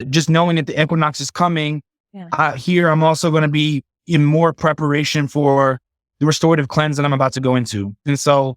just knowing that the equinox is coming, here I'm also going to be in more preparation for the restorative cleanse that I'm about to go into. And so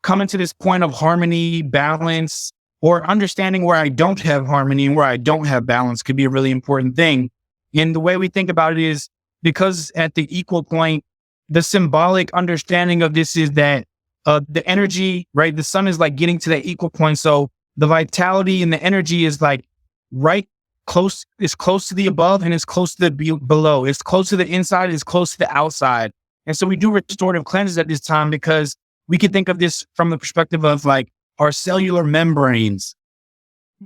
coming to this point of harmony, balance, or understanding where I don't have harmony and where I don't have balance could be a really important thing. And the way we think about it is because at the equal point, the symbolic understanding of this is that the energy, right? The sun is like getting to that equal point. So the vitality and the energy is like right close, it's close to the above and it's close to the below. It's close to the inside, it's close to the outside. And so we do restorative cleanses at this time because we can think of this from the perspective of like our cellular membranes.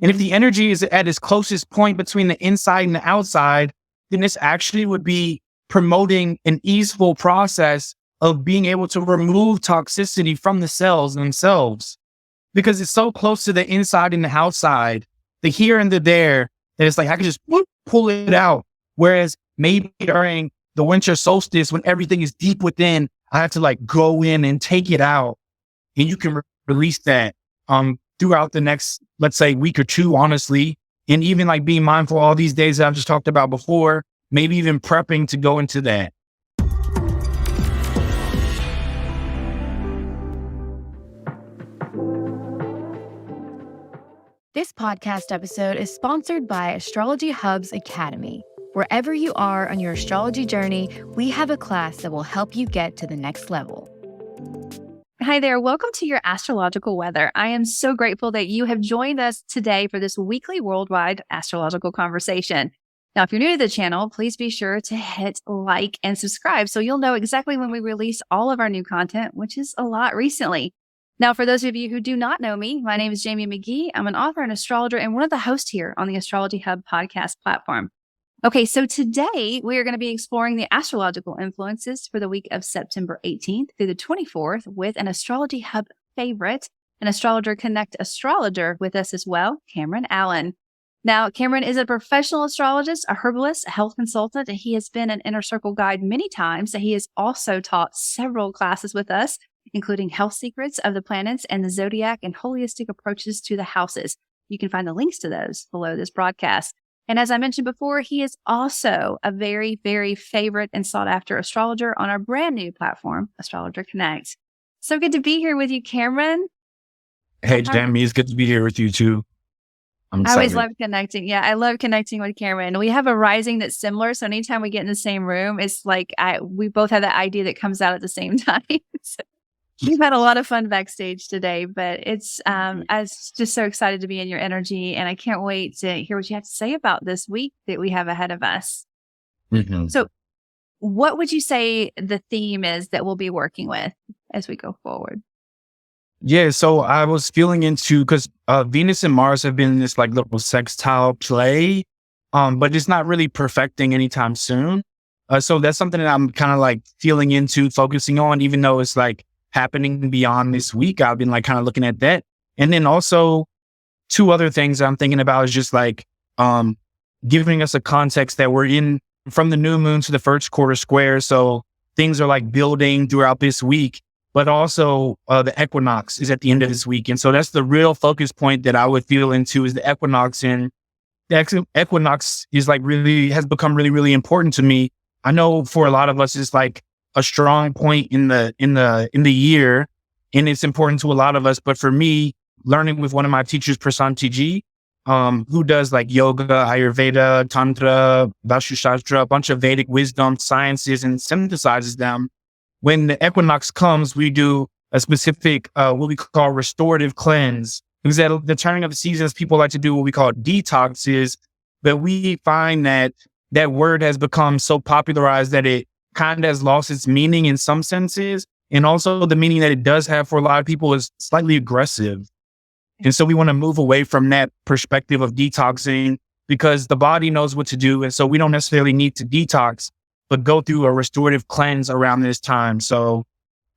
And if the energy is at its closest point between the inside and the outside, then this actually would be promoting an easeful process of being able to remove toxicity from the cells themselves. Because it's so close to the inside and the outside, the here and the there, that it's like I can just pull it out. Whereas maybe during the winter solstice, when everything is deep within, I have to like go in and take it out. And you can release that throughout the next, let's say, week or two, honestly. And even like being mindful all these days that I've just talked about before, maybe even prepping to go into that. This podcast episode is sponsored by Astrology Hub's Academy. Wherever you are on your astrology journey, we have a class that will help you get to the next level. Hi there. Welcome to your astrological weather. I am so grateful that you have joined us today for this weekly worldwide astrological conversation. Now, if you're new to the channel, please be sure to hit like and subscribe so you'll know exactly when we release all of our new content, which is a lot recently. Now, for those of you who do not know me, my name is Jamie McGee. I'm an author and astrologer and one of the hosts here on the Astrology Hub podcast platform. Okay, so today we are going to be exploring the astrological influences for the week of September 18th through the 24th with an Astrology Hub favorite, an Astrologer Connect astrologer with us as well, Cameron Allen. Now, Cameron is a professional astrologist, a herbalist, a health consultant, and he has been an inner circle guide many times. And he has also taught several classes with us, including Health Secrets of the Planets and the Zodiac and Holistic Approaches to the Houses. You can find the links to those below this broadcast. And as I mentioned before, he is also a very, very favorite and sought after astrologer on our brand new platform, Astrologer Connect. So good to be here with you, Cameron. Hey, Jamie, it's good to be here with you too. I'm excited. I always love connecting. Yeah, I love connecting with Cameron. We have a rising that's similar. So anytime we get in the same room, it's like we both have that idea that comes out at the same time. So we've had a lot of fun backstage today, but it's I was just so excited to be in your energy, and I can't wait to hear what you have to say about this week that we have ahead of us. Mm-hmm. So what would you say the theme is that we'll be working with as we go forward? Yeah, so I was feeling into, because Venus and Mars have been in this like little sextile play, but it's not really perfecting anytime soon. So that's something that I'm kind of like feeling into, focusing on, even though it's like happening beyond this week. I've been like kind of looking at that. And then also two other things I'm thinking about is just like giving us a context that we're in from the new moon to the first quarter square. So things are like building throughout this week, but also the equinox is at the end of this week. And so that's the real focus point that I would feel into is the equinox. And the equinox is like really has become really, really important to me. I know for a lot of us, it's like a strong point in the year, and it's important to a lot of us. But for me, learning with one of my teachers, Prasanti Ji, who does like yoga, Ayurveda, Tantra, Vastu Shastra, a bunch of Vedic wisdom sciences and synthesizes them. When the equinox comes, we do a specific, what we call restorative cleanse. Because at the turning of the seasons, people like to do what we call detoxes, but we find that that word has become so popularized that it kind of has lost its meaning in some senses. And also the meaning that it does have for a lot of people is slightly aggressive. And so we want to move away from that perspective of detoxing because the body knows what to do. And so we don't necessarily need to detox, but go through a restorative cleanse around this time. So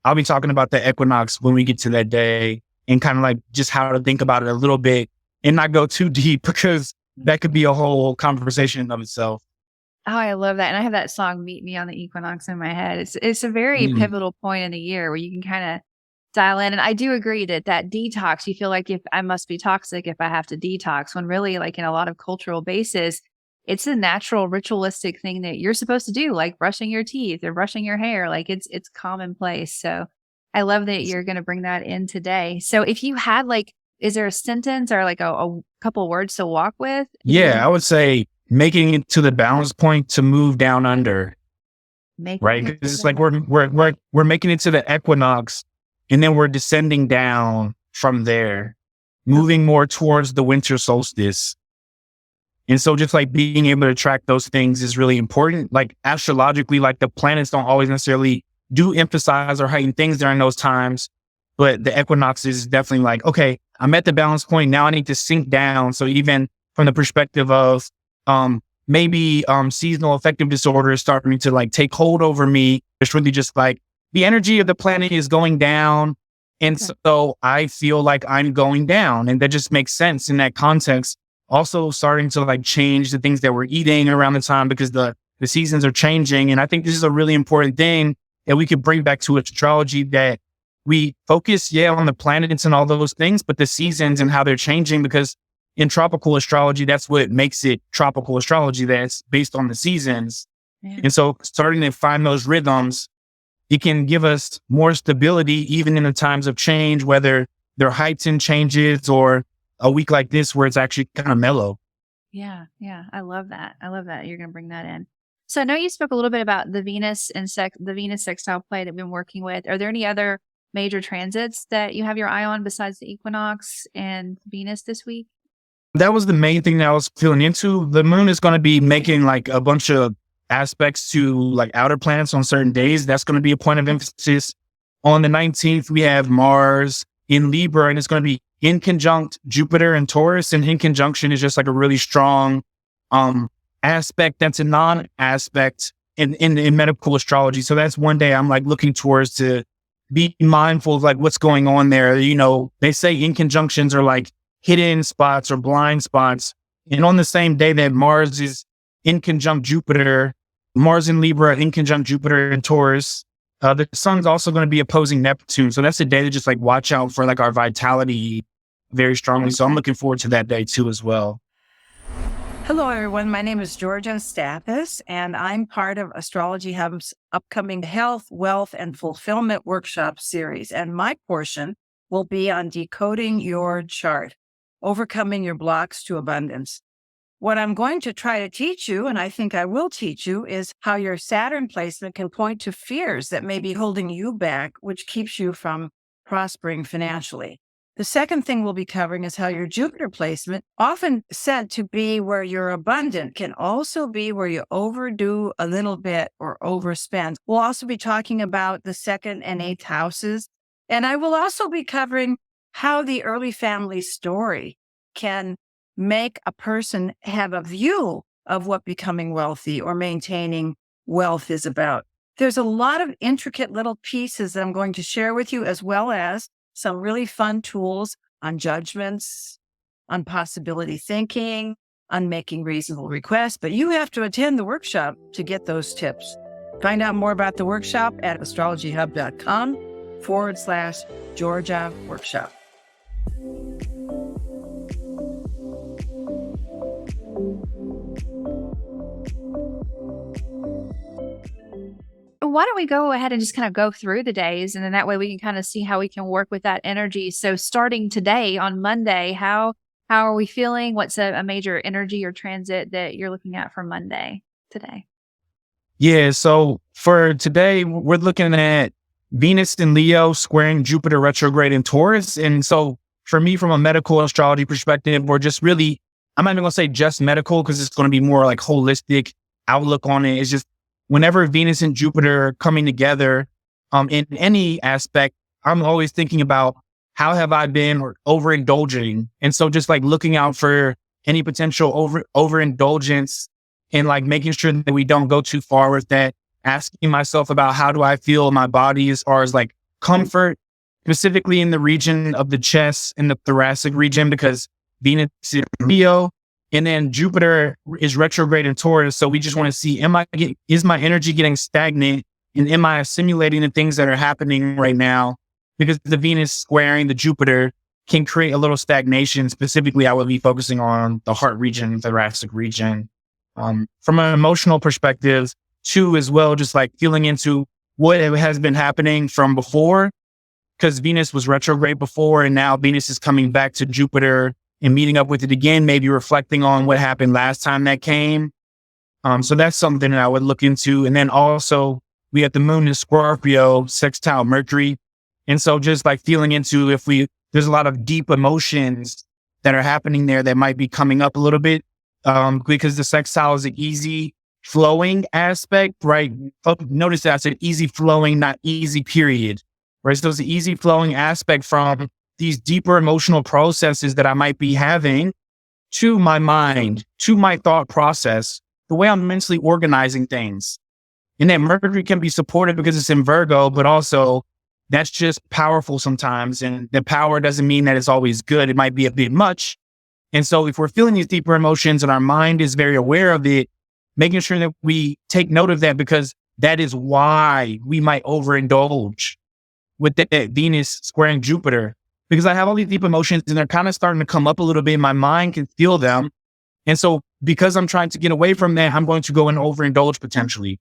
I'll be talking about the equinox when we get to that day and kind of like just how to think about it a little bit and not go too deep because that could be a whole conversation in of itself. Oh, I love that. And I have that song, Meet Me on the Equinox in my head. It's a very pivotal point in the year where you can kind of dial in. And I do agree that detox, you feel like if I must be toxic if I have to detox, when really like in a lot of cultural bases, it's a natural ritualistic thing that you're supposed to do, like brushing your teeth or brushing your hair. Like it's commonplace. So I love that you're going to bring that in today. So if you had like, is there a sentence or like a couple words to walk with? Yeah, I would say making it to the balance point to move down under, right? Because it's like we're making it to the equinox, and then we're descending down from there, moving more towards the winter solstice. And so just like being able to track those things is really important. Like astrologically, like the planets don't always necessarily do emphasize or heighten things during those times. But the equinox is definitely like, okay, I'm at the balance point. Now I need to sink down. So even from the perspective of maybe seasonal affective disorder is starting to like take hold over me, it's really just like the energy of the planet is going down. And so I feel like I'm going down. And that just makes sense in that context. Also starting to like change the things that we're eating around the time because the seasons are changing. And I think this is a really important thing that we could bring back to astrology, that we focus, on the planets and all those things, but the seasons and how they're changing, because in tropical astrology, that's what makes it tropical astrology, that's based on the seasons. Yeah. And so starting to find those rhythms, it can give us more stability, even in the times of change, whether they're heightened changes or a week like this where it's actually kind of mellow. Yeah. I love that. You're going to bring that in. So I know you spoke a little bit about the Venus and the Venus sextile play that we've been working with. Are there any other major transits that you have your eye on besides the equinox and Venus this week? That was the main thing that I was feeling into. The moon is going to be making like a bunch of aspects to like outer planets on certain days. That's going to be a point of emphasis. On the 19th, we have Mars in Libra, and it's going to be in conjunct Jupiter and Taurus. And in conjunction is just like a really strong aspect that's a non-aspect in medical astrology. So that's one day I'm like looking towards to be mindful of like what's going on there. You know, they say in conjunctions are like hidden spots or blind spots. And on the same day that Mars is in conjunct Jupiter, Mars in Libra in conjunct Jupiter and Taurus, the sun's also going to be opposing Neptune. So that's a day to just like watch out for like our vitality very strongly. So I'm looking forward to that day too as well. Hello, everyone. My name is Georgia Stathis, and I'm part of Astrology Hub's upcoming Health, Wealth, and Fulfillment Workshop series. And my portion will be on decoding your chart, overcoming your blocks to abundance. What I'm going to try to teach you, and I think I will teach you, is how your Saturn placement can point to fears that may be holding you back, which keeps you from prospering financially. The second thing we'll be covering is how your Jupiter placement, often said to be where you're abundant, can also be where you overdo a little bit or overspend. We'll also be talking about the 2nd and 8th houses. And I will also be covering how the early family story can make a person have a view of what becoming wealthy or maintaining wealth is about. There's a lot of intricate little pieces that I'm going to share with you, as well as some really fun tools on judgments, on possibility thinking, on making reasonable requests. But you have to attend the workshop to get those tips. Find out more about the workshop at astrologyhub.com/Georgia workshop. Why don't we go ahead and just kind of go through the days, and then that way we can kind of see how we can work with that energy. So starting today on Monday, how are we feeling? What's a major energy or transit that you're looking at for Monday today? Yeah, so for today, we're looking at Venus in Leo squaring Jupiter retrograde in Taurus. And so for me, from a medical astrology perspective, we're just really, I'm not even going to say just medical, because it's going to be more like holistic outlook on it. It's just whenever Venus and Jupiter are coming together in any aspect, I'm always thinking about how have I been overindulging. And so just like looking out for any potential overindulgence and like making sure that we don't go too far with that, asking myself about how do I feel in my body as far as like comfort, specifically in the region of the chest and the thoracic region, because Venus is Leo. And then Jupiter is retrograde in Taurus. So we just want to see, is my energy getting stagnant? And am I assimilating the things that are happening right now? because the Venus squaring the Jupiter can create a little stagnation. Specifically, I would be focusing on the heart region, thoracic region. From an emotional perspective, too, as well, just like feeling into what has been happening from before, because Venus was retrograde before, and now Venus is coming back to Jupiter and meeting up with it again, maybe reflecting on what happened last time that came. So that's something that I would look into. And then also, we have the moon in Scorpio, sextile Mercury. And so just like feeling into there's a lot of deep emotions that are happening there that might be coming up a little bit, because the sextile is an easy flowing aspect, right? Notice that I said easy flowing, not easy period, right? So it's an easy flowing aspect from these deeper emotional processes that I might be having to my mind, to my thought process, the way I'm mentally organizing things. And that Mercury can be supportive because it's in Virgo, but also that's just powerful sometimes. And the power doesn't mean that it's always good. It might be a bit much. And so if we're feeling these deeper emotions and our mind is very aware of it, making sure that we take note of that, because that is why we might overindulge with that Venus squaring Jupiter, because I have all these deep emotions and they're kind of starting to come up a little bit. My mind can feel them. And so because I'm trying to get away from that, I'm going to go and overindulge potentially.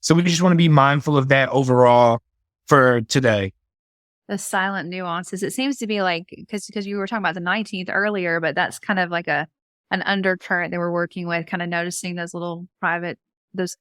So we just want to be mindful of that overall for today. The silent nuances. It seems to be like, because you were talking about the 19th earlier, but that's kind of like an undercurrent that we're working with, kind of noticing those little private, those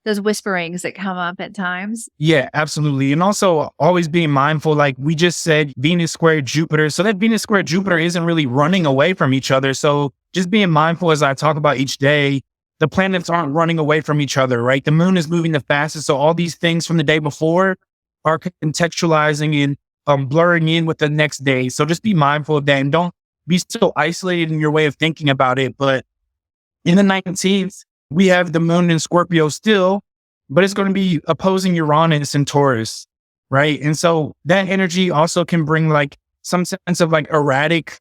whisperings that come up at times. Yeah, absolutely. And also always being mindful, like we just said, Venus squared Jupiter. So that Venus squared Jupiter isn't really running away from each other. So just being mindful as I talk about each day, the planets aren't running away from each other, right? The moon is moving the fastest. So all these things from the day before are contextualizing and blurring in with the next day. So just be mindful of that and don't be so isolated in your way of thinking about it. But in the 19th, we have the moon in Scorpio still, but it's going to be opposing Uranus and Taurus, right? And so that energy also can bring like some sense of like erratic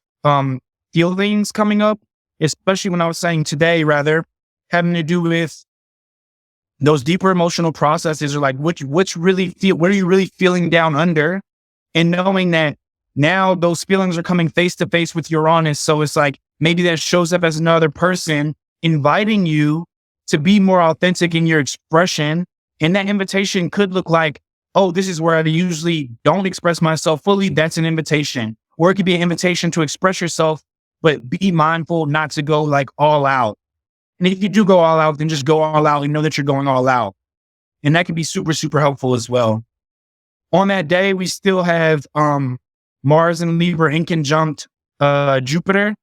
feelings coming up, especially when I was saying today, rather, having to do with those deeper emotional processes, or like what are you really feeling down under, and knowing that now those feelings are coming face to face with Uranus. So it's like maybe that shows up as another person inviting you to be more authentic in your expression. And that invitation could look like, oh, this is where I usually don't express myself fully. That's an invitation. Or it could be an invitation to express yourself, but be mindful not to go like all out. And if you do go all out, then just go all out and know that you're going all out. And that can be super, super helpful as well. On that day, we still have Mars and Libra in conjunct Jupiter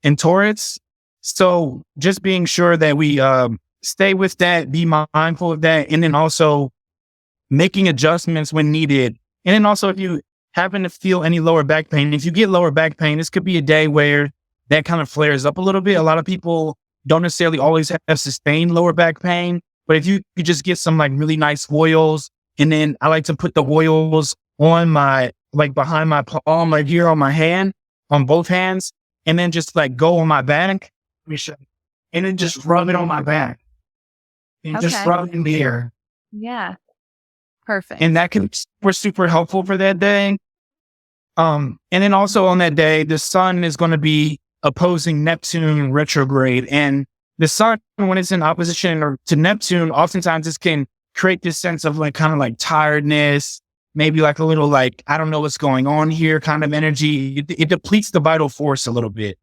and Taurus. So just being sure that we stay with that, be mindful of that, and then also making adjustments when needed. And then also if you happen to feel any lower back pain, if you get lower back pain, this could be a day where that kind of flares up a little bit. A lot of people don't necessarily always have sustained lower back pain, but if you could just get some like really nice oils, and then I like to put the oils on my, like behind my palm, like here on my hand, on both hands, and then just like go on my back, and then just rub it on my back, and just rub it in the air. Yeah. Perfect. And that can be super helpful for that day. And then also on that day, the sun is going to be opposing Neptune retrograde. And the sun, when it's in opposition to Neptune, oftentimes this can create this sense of like kind of like tiredness, maybe like a little like, I don't know what's going on here kind of energy. It depletes the vital force a little bit.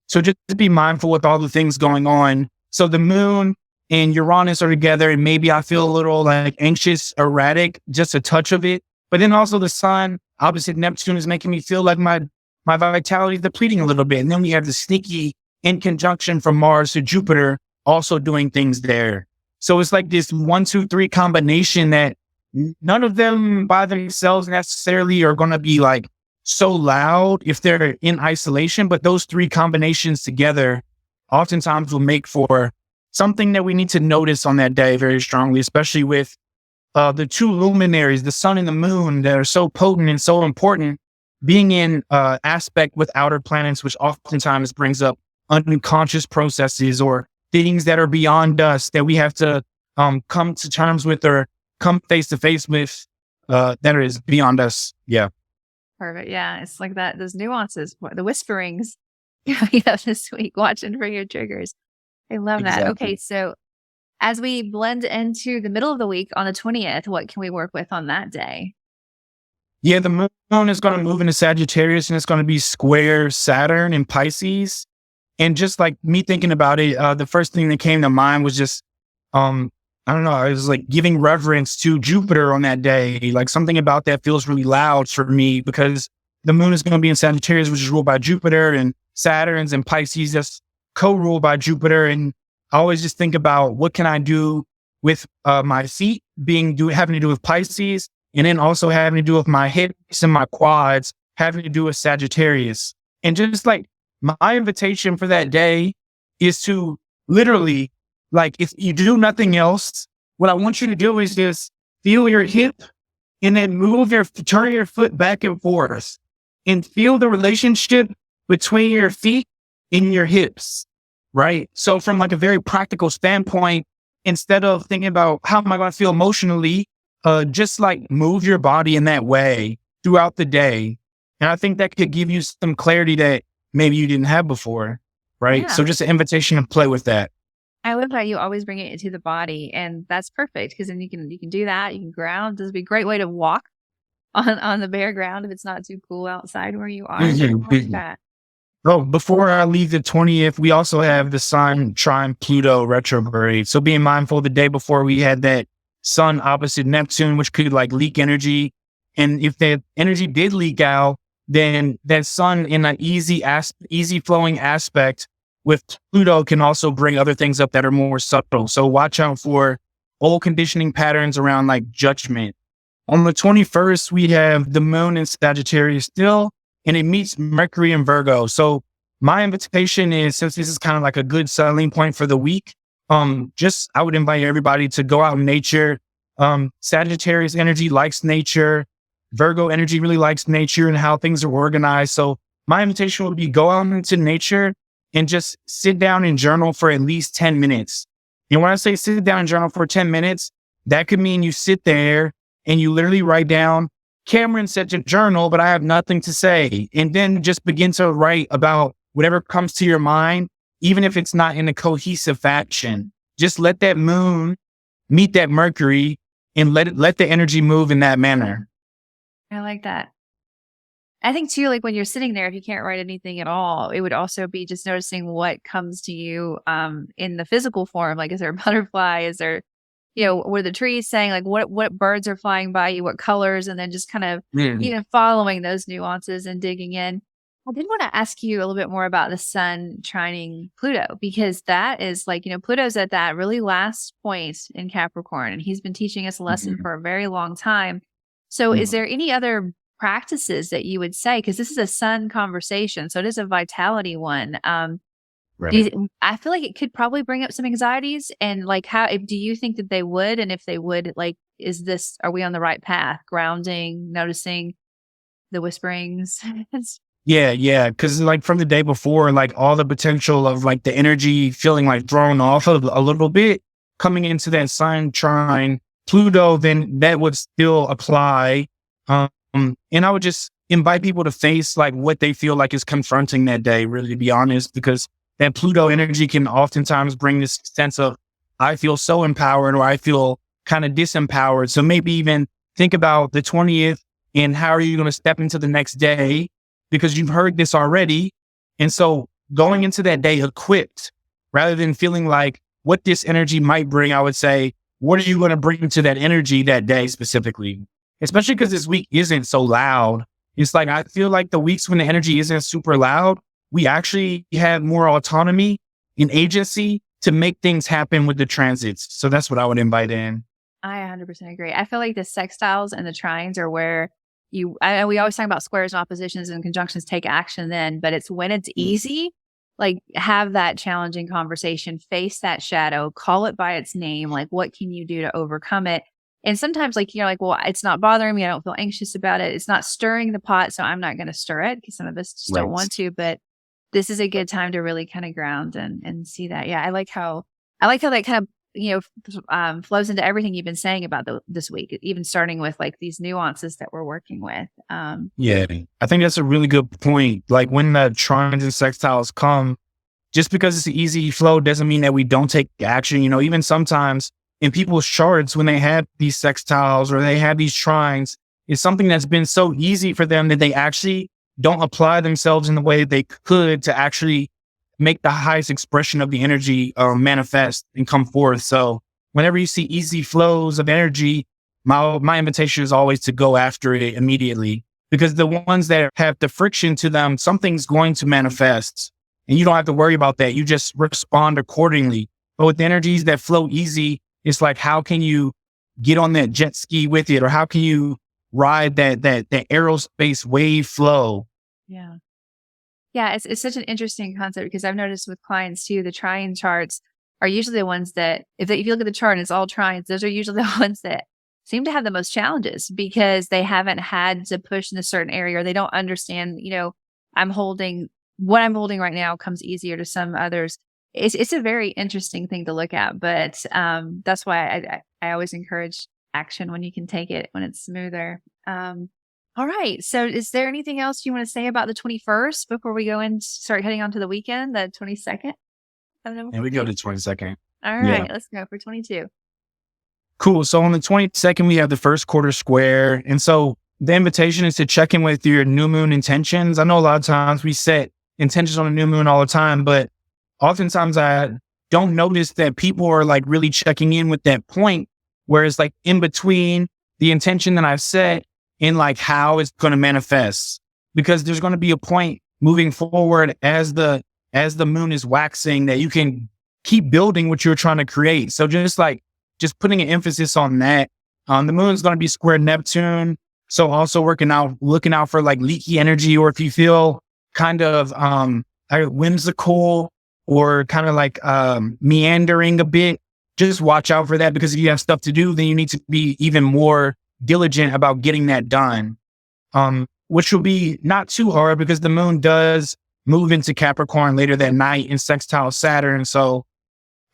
So just be mindful with all the things going on. So the moon and Uranus are together, and maybe I feel a little like anxious, erratic, just a touch of it. But then also the sun opposite Neptune is making me feel like my vitality is depleting a little bit. And then we have the sneaky in conjunction from Mars to Jupiter also doing things there. So it's like this 1, 2, 3 combination that none of them by themselves necessarily are going to be like so loud if they're in isolation, but those 3 combinations together oftentimes will make for something that we need to notice on that day very strongly, especially with the 2 luminaries, the sun and the moon, that are so potent and so important, being in aspect with outer planets, which oftentimes brings up unconscious processes or things that are beyond us that we have to come to terms with or come face to face with that is beyond us. Yeah. Perfect. Yeah. It's like that, those nuances, the whisperings you have this week, watching for your triggers. I love that. Exactly. Okay. So as we blend into the middle of the week on the 20th, what can we work with on that day? Yeah, the moon is going to move into Sagittarius and it's going to be square Saturn in Pisces. And just like me thinking about it, the first thing that came to mind was just, I don't know, I was like giving reverence to Jupiter on that day. Like something about that feels really loud for me because the moon is going to be in Sagittarius, which is ruled by Jupiter, and Saturn's and Pisces that's co-ruled by Jupiter. And I always just think about what can I do with my feet having to do with Pisces, and then also having to do with my hips and my quads, having to do with Sagittarius. And just like my invitation for that day is to literally, like, if you do nothing else, what I want you to do is just feel your hip and then turn your foot back and forth and feel the relationship between your feet and your hips, right? So from like a very practical standpoint, instead of thinking about how am I going to feel emotionally, just like move your body in that way throughout the day. And I think that could give you some clarity that maybe you didn't have before, right? Yeah. So just an invitation to play with that. I love how you always bring it into the body, and that's perfect because then you can do that. You can ground. This would be a great way to walk on the bare ground if it's not too cool outside where you are. I like that. Oh, before I leave the 20th, we also have the Sun trine Pluto retrograde. So being mindful the day before we had that Sun opposite Neptune, which could like leak energy. And if that energy did leak out, then that Sun in an easy flowing aspect with Pluto can also bring other things up that are more subtle. So watch out for old conditioning patterns around like judgment. On the 21st, we have the moon in Sagittarius still, and it meets Mercury in Virgo. So my invitation is, since this is kind of like a good settling point for the week, I would invite everybody to go out in nature. Sagittarius energy likes nature. Virgo energy really likes nature and how things are organized. So my invitation would be go out into nature and just sit down and journal for at least 10 minutes. And when I say sit down and journal for 10 minutes, that could mean you sit there and you literally write down, Cameron said to journal, but I have nothing to say. And then just begin to write about whatever comes to your mind, even if it's not in a cohesive fashion. Just let that moon meet that Mercury and let the energy move in that manner. I like that. I think too, like when you're sitting there, if you can't write anything at all, it would also be just noticing what comes to you in the physical form. Like, is there a butterfly? Is there, what are the trees saying? Like what birds are flying by you, what colors, and then just kind of, following those nuances and digging in. I did want to ask you a little bit more about the Sun trining Pluto, because that is like, Pluto's at that really last point in Capricorn, and he's been teaching us a lesson for a very long time. So is there any other practices that you would say, because this is a Sun conversation, so it is a vitality one, Right. I feel like it could probably bring up some anxieties, and like do you think that they would, and if they would, like, are we on the right path? Grounding, noticing the whisperings. Yeah. Cause like from the day before, like all the potential of like the energy feeling like thrown off of a little bit coming into that Sun trine Pluto, then that would still apply. And I would just invite people to face like what they feel like is confronting that day, really, to be honest, because that Pluto energy can oftentimes bring this sense of, I feel so empowered, or I feel kind of disempowered. So maybe even think about the 20th and how are you going to step into the next day, because you've heard this already. And so going into that day equipped, rather than feeling like what this energy might bring, I would say, what are you going to bring to that energy that day specifically? Especially because this week isn't so loud. It's like, I feel like the weeks when the energy isn't super loud, we actually have more autonomy and agency to make things happen with the transits. So that's what I would invite in. I 100% agree. I feel like the sextiles and the trines are where we always talk about squares and oppositions and conjunctions take action then, but it's when it's easy, like have that challenging conversation, face that shadow, call it by its name. Like, what can you do to overcome it? And sometimes like, you're like, well, it's not bothering me. I don't feel anxious about it. It's not stirring the pot. So I'm not going to stir it, because some of us just don't want to, but this is a good time to really kind of ground and see that. Yeah. I like how that kind of flows into everything you've been saying about this week, even starting with like these nuances that we're working with. Yeah, I think that's a really good point. Like when the trines and sextiles come, just because it's an easy flow doesn't mean that we don't take action. Even sometimes in people's charts, when they have these sextiles or they have these trines, it's something that's been so easy for them that they actually don't apply themselves in the way they could to actually make the highest expression of the energy manifest and come forth. So whenever you see easy flows of energy, my invitation is always to go after it immediately, because the ones that have the friction to them, something's going to manifest and you don't have to worry about that. You just respond accordingly. But with the energies that flow easy, it's like, how can you get on that jet ski with it? Or how can you ride that aerospace wave flow? Yeah. Yeah. It's such an interesting concept, because I've noticed with clients too, the trine charts are usually the ones that, if you look at the chart and it's all trines, those are usually the ones that seem to have the most challenges, because they haven't had to push in a certain area, or they don't understand, what I'm holding right now comes easier to some others. It's a very interesting thing to look at, but that's why I always encourage action when you can take it, when it's smoother. All right. So is there anything else you want to say about the 21st before we go and start heading on to the weekend, the 22nd? And we go to 22nd. All right. Let's go for 22. Cool. So on the 22nd, we have the first quarter square. And so the invitation is to check in with your new moon intentions. I know a lot of times we set intentions on a new moon all the time, but oftentimes I don't notice that people are like really checking in with that point, where it's like in between the intention that I've set and like how it's going to manifest, because there's going to be a point moving forward as the moon is waxing that you can keep building what you're trying to create. So just putting an emphasis on that. The moon's going to be square Neptune. So also looking out for like leaky energy, or if you feel kind of whimsical or kind of like meandering a bit, just watch out for that, because if you have stuff to do, then you need to be even more diligent about getting that done, which will be not too hard, because the moon does move into Capricorn later that night in sextile Saturn. So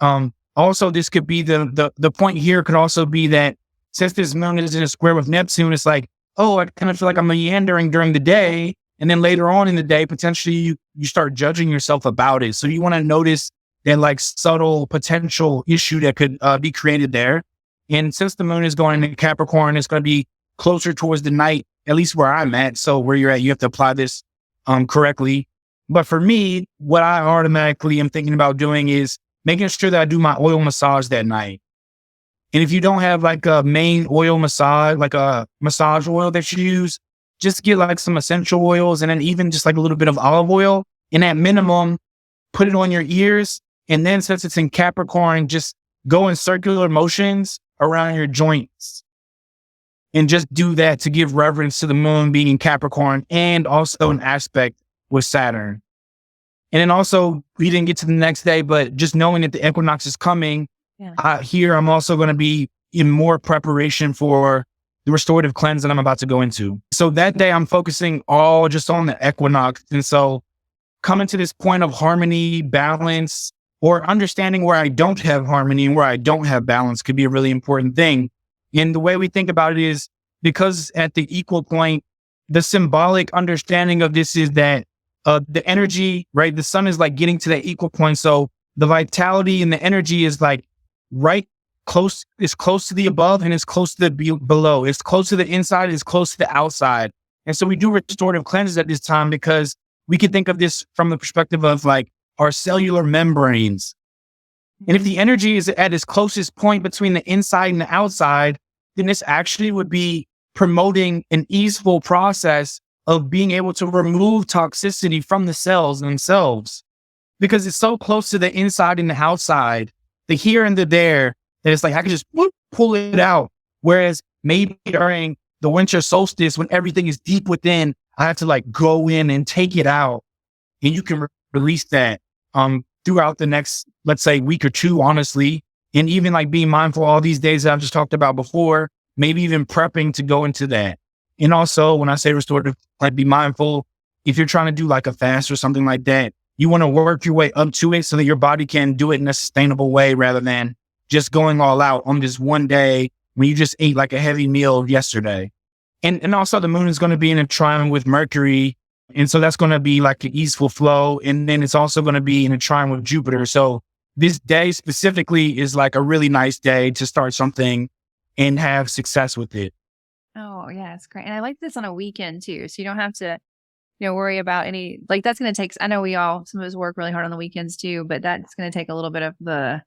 also this could be the point here could also be that since this moon is in a square with Neptune, it's like, oh, I kind of feel like I'm meandering during the day. And then later on in the day, potentially you start judging yourself about it. So you want to notice that like subtle potential issue that could be created there. And since the moon is going into Capricorn, it's going to be closer towards the night, at least where I'm at. So where you're at, you have to apply this correctly. But for me, what I automatically am thinking about doing is making sure that I do my oil massage that night. And if you don't have like a main oil massage, like a massage oil that you use, just get like some essential oils, and then even just like a little bit of olive oil. And at minimum, put it on your ears. And then since it's in Capricorn, just go in circular motions around your joints. And just do that to give reverence to the moon being in Capricorn, and also an aspect with Saturn. And then also, we didn't get to the next day, but just knowing that the equinox is coming, here I'm also going to be in more preparation for the restorative cleanse that I'm about to go into. So that day I'm focusing all just on the equinox. And so coming to this point of harmony, balance, or understanding where I don't have harmony and where I don't have balance could be a really important thing. And the way we think about it is, because at the equal point, the symbolic understanding of this is that the energy, right? The sun is like getting to that equal point. So the vitality and the energy is like right close, it's close to the above and it's close to the below. It's close to the inside, it's close to the outside. And so we do restorative cleanses at this time, because we can think of this from the perspective of like our cellular membranes. And if the energy is at its closest point between the inside and the outside, then this actually would be promoting an easeful process of being able to remove toxicity from the cells themselves, because it's so close to the inside and the outside, the here and the there, that it's like I can just pull it out. Whereas maybe during the winter solstice, when everything is deep within, I have to like go in and take it out. And you can release that throughout the next, let's say, week or two, honestly. And even like being mindful all these days that I've just talked about before, maybe even prepping to go into that. And also, when I say restorative, like be mindful, if you're trying to do like a fast or something like that, you want to work your way up to it so that your body can do it in a sustainable way, rather than just going all out on this one day when you just ate like a heavy meal yesterday. And also the moon is going to be in a trine with Mercury. And so that's going to be like an easeful flow. And then it's also going to be in a trine with Jupiter. So this day specifically is like a really nice day to start something and have success with it. Oh, yeah, it's great. And I like this on a weekend too. So you don't have to, worry about any, like that's going to take, I know some of us work really hard on the weekends too, but that's going to take a little bit of the,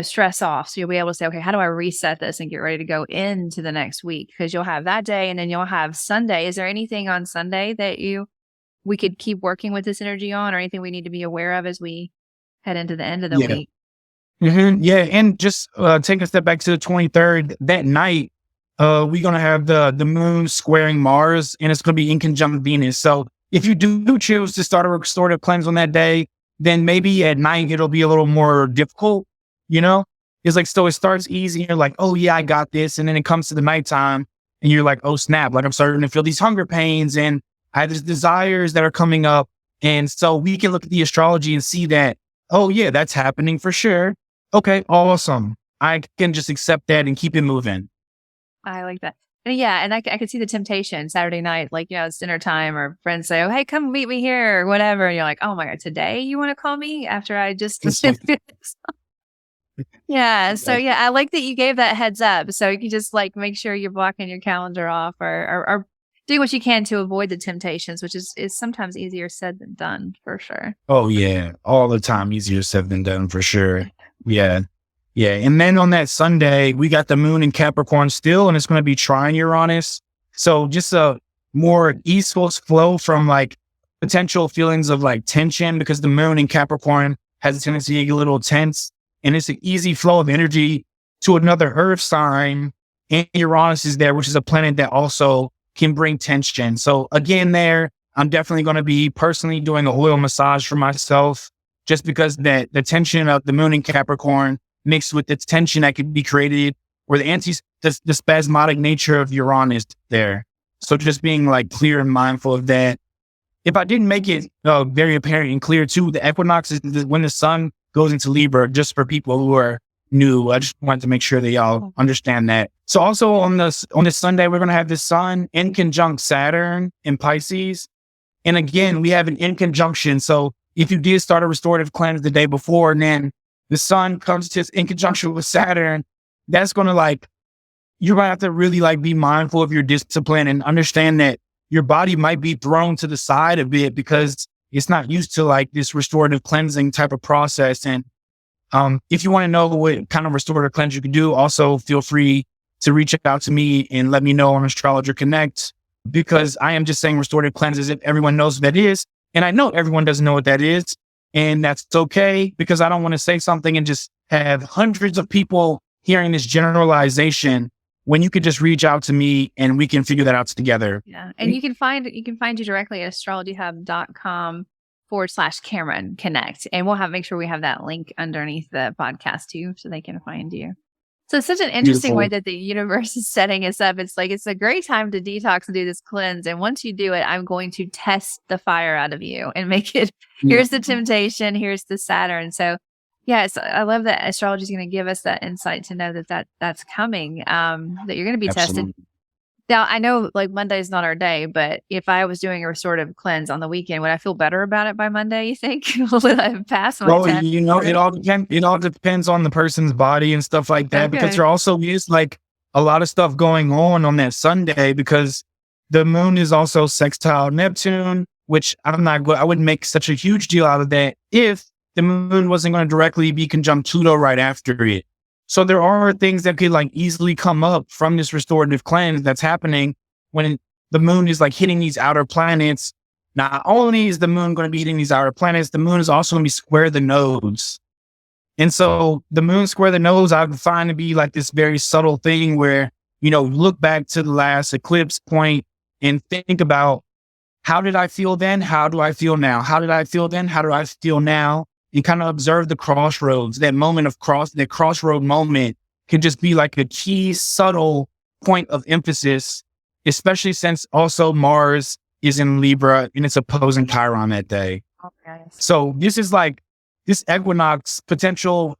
stress off. So you'll be able to say, okay, how do I reset this and get ready to go into the next week? Because you'll have that day and then you'll have Sunday. Is there anything on Sunday that we could keep working with this energy on, or anything we need to be aware of as we head into the end of the week? Yeah. And just take a step back to the 23rd, that night, we're going to have the moon squaring Mars, and it's going to be in conjunct Venus. So if you do choose to start a restorative cleanse on that day, then maybe at night it'll be a little more difficult. It's like, so it starts easy. You're like, oh yeah, I got this. And then it comes to the nighttime and you're like, oh snap, like I'm starting to feel these hunger pains and I have these desires that are coming up. And so we can look at the astrology and see that, oh yeah, that's happening for sure. Okay, awesome. I can just accept that and keep it moving. I like that. And yeah, and I could see the temptation Saturday night, like, it's dinner time or friends say, oh, hey, come meet me here or whatever. And you're like, oh my God, today you want to call me after I just... Yeah. So yeah, I like that you gave that heads up. So you can just like make sure you're blocking your calendar off or doing what you can to avoid the temptations, which is sometimes easier said than done for sure. Oh yeah. All the time easier said than done for sure. Yeah. Yeah. And then on that Sunday, we got the moon in Capricorn still, and it's going to be trine Uranus. So just a more easeful flow from like potential feelings of like tension, because the moon in Capricorn has a tendency to get a little tense. And it's an easy flow of energy to another earth sign. And Uranus is there, which is a planet that also can bring tension. So again, I'm definitely going to be personally doing an oil massage for myself, just because the tension of the moon in Capricorn mixed with the tension that could be created, or the spasmodic nature of Uranus there. So just being like clear and mindful of that. If I didn't make it very apparent and clear too, the equinox is when the sun goes into Libra, just for people who are new. I just wanted to make sure that y'all understand that. So also on this Sunday, we're going to have the sun in conjunct Saturn in Pisces. And again, we have an in conjunction. So if you did start a restorative cleanse the day before, and then the sun comes to in conjunction with Saturn, that's going to you're going to have to really be mindful of your discipline and understand that your body might be thrown to the side a bit because it's not used to this restorative cleansing type of process. And if you want to know what kind of restorative cleanse you can do, also feel free to reach out to me and let me know on Astrologer Connect, because I am just saying restorative cleanse as if everyone knows what that is. And I know everyone doesn't know what that is. And that's okay, because I don't want to say something and just have hundreds of people hearing this generalization, when you could just reach out to me and we can figure that out together. Yeah. And you can find you directly at astrologyhub.com/Cameron Connect. And we'll make sure we have that link underneath the podcast too, so they can find you. So it's such an interesting way that the universe is setting us up. It's it's a great time to detox and do this cleanse. And once you do it, I'm going to test the fire out of you and make it, here's the temptation, here's the Saturn. So yes, I love that astrology is going to give us that insight to know that's coming, that you're going to be tested. Now, I know Monday is not our day, but if I was doing a restorative cleanse on the weekend, would I feel better about it by Monday, you think? Would I have passed my test? It all depends on the person's body and stuff like that, because there also is a lot of stuff going on that Sunday, because the moon is also sextile Neptune, which I wouldn't make such a huge deal out of that if the moon wasn't going to directly be conjunct Pluto right after it. So there are things that could easily come up from this restorative cleanse that's happening when the moon is hitting these outer planets. Not only is the moon going to be hitting these outer planets, the moon is also going to be square the nodes. And so the moon square the nodes, I would find to be this very subtle thing where, look back to the last eclipse point and think about, how did I feel then? How do I feel now? How did I feel then? How do I feel now? And kind of observe the crossroads. That moment of that crossroad moment can just be a key subtle point of emphasis, especially since also Mars is in Libra and it's opposing Chiron that day. Okay. So this is this equinox potential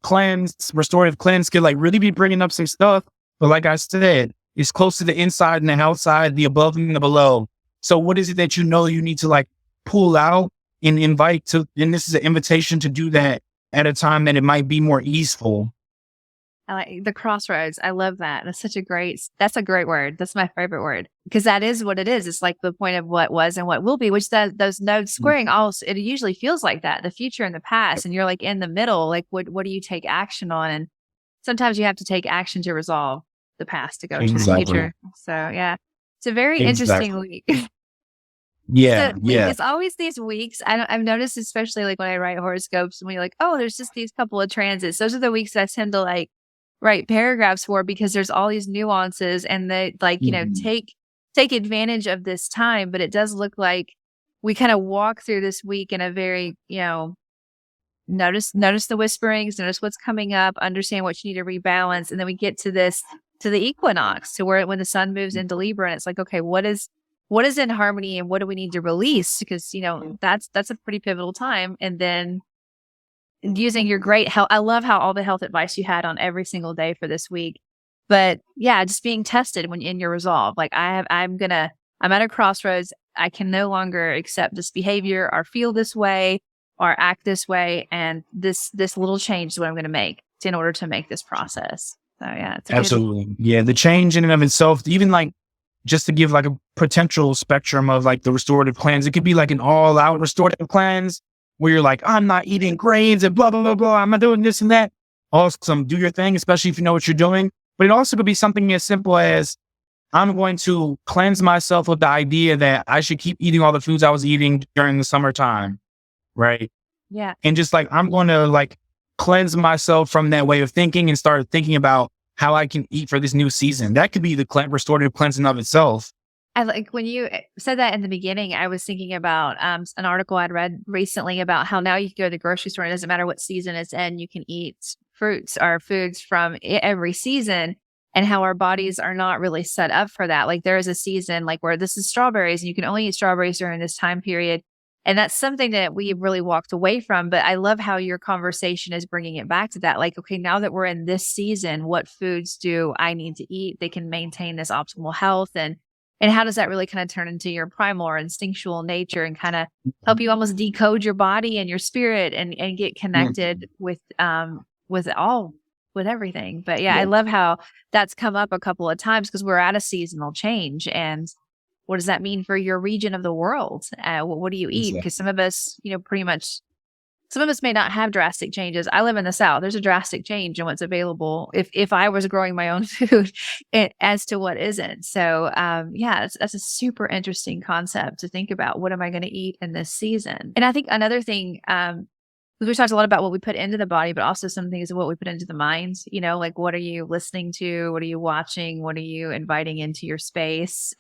cleanse, restorative cleanse could like really be bringing up some stuff. But like I said, it's close to the inside and the outside, the above and the below. So what is it that you know you need to like pull out and invite to? And this is an invitation to do that at a time that it might be more easeful. I like the crossroads. I love that. That's a great word. That's my favorite word because that is what it is. It's like the point of what was and what will be, which those nodes squaring also, it usually feels like that, the future and the past. And you're like in the middle, like what do you take action on? And sometimes you have to take action to resolve the past to go to the future. So yeah, it's a very interesting week. Yeah. It's always these weeks. I've noticed, especially like when I write horoscopes, when you're like, oh, there's just these couple of transits. Those are the weeks that I tend to like write paragraphs for because there's all these nuances and they like, take advantage of this time. But it does look like we kind of walk through this week in a very, notice the whisperings, notice what's coming up, understand what you need to rebalance. And then we get to the equinox, to where when the sun moves into Libra and it's like, okay, what is in harmony and what do we need to release? Because, that's a pretty pivotal time. And then using your great health. I love how all the health advice you had on every single day for this week. But yeah, just being tested when in your resolve. Like I'm at a crossroads. I can no longer accept this behavior or feel this way or act this way. And this little change is what I'm going to make in order to make this process. So yeah, it's absolutely. Yeah. The change in and of itself, even like just to give like a potential spectrum of like the restorative cleanse, it could be like an all out restorative cleanse where you're like, I'm not eating grains and blah, blah, blah, blah. I'm not doing this and that. Awesome. Do your thing, especially if you know what you're doing. But it also could be something as simple as I'm going to cleanse myself with the idea that I should keep eating all the foods I was eating during the summertime. Right. Yeah. And just like, I'm going to like cleanse myself from that way of thinking and start thinking about how I can eat for this new season. That could be the restorative cleansing of itself. I like when you said that in the beginning, I was thinking about an article I'd read recently about how now you can go to the grocery store and it doesn't matter what season it's in, you can eat fruits or foods from every season, and how our bodies are not really set up for that. Like there is a season like where this is strawberries and you can only eat strawberries during this time period. And that's something that we really walked away from. But I love how your conversation is bringing it back to that. Like, okay, now that we're in this season, what foods do I need to eat? They can maintain this optimal health. And how does that really kind of turn into your primal or instinctual nature and kind of help you almost decode your body and your spirit and get connected with everything. But yeah, I love how that's come up a couple of times because we're at a seasonal change. And what does that mean for your region of the world? What do you eat? Because some of us, some of us may not have drastic changes. I live in the South. There's a drastic change in what's available if I was growing my own food as to what isn't. So that's a super interesting concept to think about. What am I going to eat in this season? And I think another thing, because we talked a lot about what we put into the body, but also some things of what we put into the mind, like what are you listening to? What are you watching? What are you inviting into your space?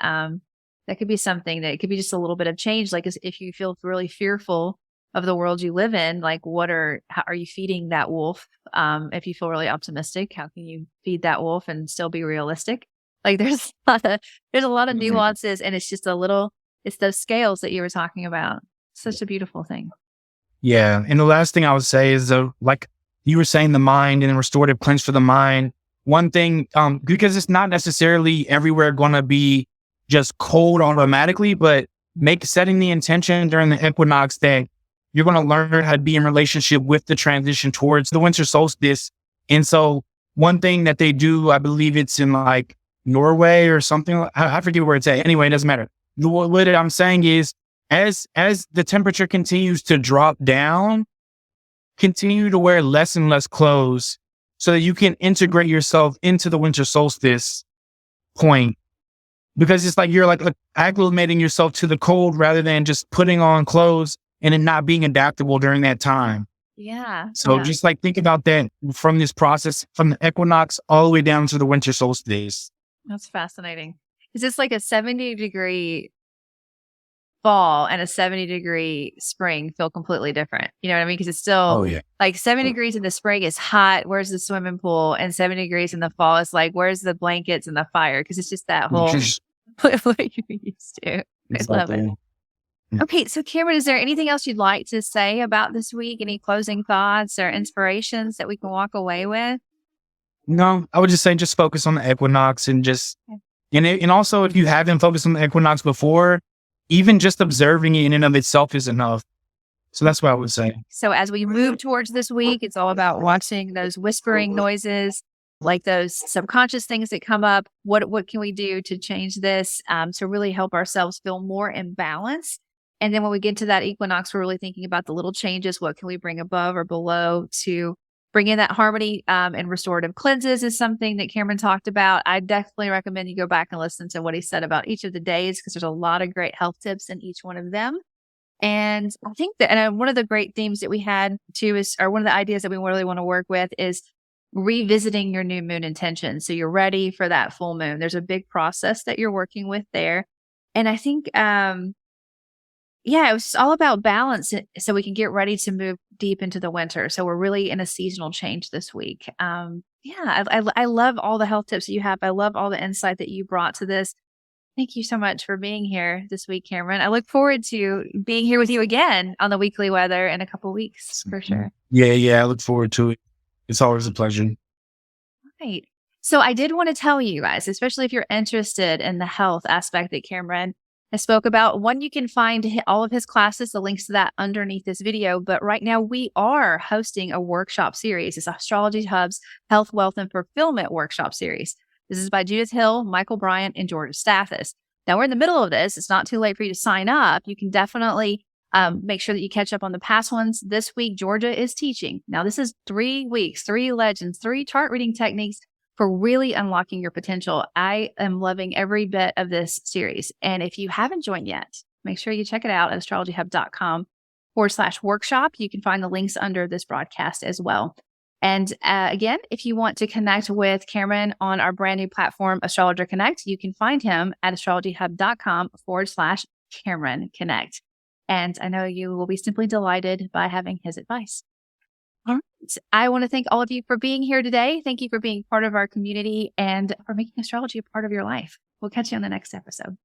That could be something that it could be just a little bit of change. Like if you feel really fearful of the world you live in, like how are you feeding that wolf? If you feel really optimistic, how can you feed that wolf and still be realistic? Like there's a lot of nuances, and it's just it's those scales that you were talking about. Such a beautiful thing. Yeah. And the last thing I would say is like you were saying, the mind and restorative cleanse for the mind. One thing, because it's not necessarily everywhere going to be just cold automatically, but setting the intention during the equinox that you're going to learn how to be in relationship with the transition towards the winter solstice. And so one thing that they do, I believe it's in like Norway or something. I forget where it's at. Anyway, it doesn't matter. What I'm saying is as the temperature continues to drop down, continue to wear less and less clothes so that you can integrate yourself into the winter solstice point. Because it's like you're like acclimating yourself to the cold rather than just putting on clothes and then not being adaptable during that time. Yeah. So just like think about that from this process, from the equinox all the way down to the winter solstice. That's fascinating. Is this like a 70-degree fall and a 70-degree spring feel completely different? You know what I mean? Because it's still like 70 degrees in the spring is hot. Where's the swimming pool? And 70 degrees in the fall is like, where's the blankets and the fire? Because it's just that whole what you're used to. I love it. Okay, so Cameron, is there anything else you'd like to say about this week? Any closing thoughts or inspirations that we can walk away with? No, I would just say just focus on the equinox and just and also if you haven't focused on the equinox before, even just observing it in and of itself is enough. So that's what I would say. So as we move towards this week, it's all about watching those whispering noises, like those subconscious things that come up. What can we do to change this to really help ourselves feel more in balance? And then when we get to that equinox, we're really thinking about the little changes. What can we bring above or below to bring in that harmony? And restorative cleanses is something that Cameron talked about. I definitely recommend you go back and listen to what he said about each of the days, because there's a lot of great health tips in each one of them. And I think that, and one of the great themes that we had too is, or one of the ideas that we really want to work with is revisiting your new moon intention. So you're ready for that full moon. There's a big process that you're working with there. And I think, it was just all about balance so we can get ready to move deep into the winter. So we're really in a seasonal change this week. I love all the health tips that you have. I love all the insight that you brought to this. Thank you so much for being here this week, Cameron. I look forward to being here with you again on the weekly weather in a couple of weeks for sure. Yeah, I look forward to it. It's always a pleasure. Right. So I did want to tell you guys, especially if you're interested in the health aspect that Cameron I spoke about, one, you can find all of his classes, the links to that underneath this video. But right now we are hosting a workshop series. It's Astrology Hub's Health, Wealth, and Fulfillment Workshop Series. This is by Judith Hill, Michael Bryant, and Georgia Stathis. Now we're in the middle of this. It's not too late for you to sign up. You can definitely make sure that you catch up on the past ones. This week, Georgia is teaching. Now this is 3 weeks, 3 legends, 3 chart reading techniques for really unlocking your potential. I am loving every bit of this series. And if you haven't joined yet, make sure you check it out at astrologyhub.com/workshop. You can find the links under this broadcast as well. And again, if you want to connect with Cameron on our brand new platform, Astrologer Connect, you can find him at astrologyhub.com/Cameron Connect. And I know you will be simply delighted by having his advice. All right. I want to thank all of you for being here today. Thank you for being part of our community and for making astrology a part of your life. We'll catch you on the next episode.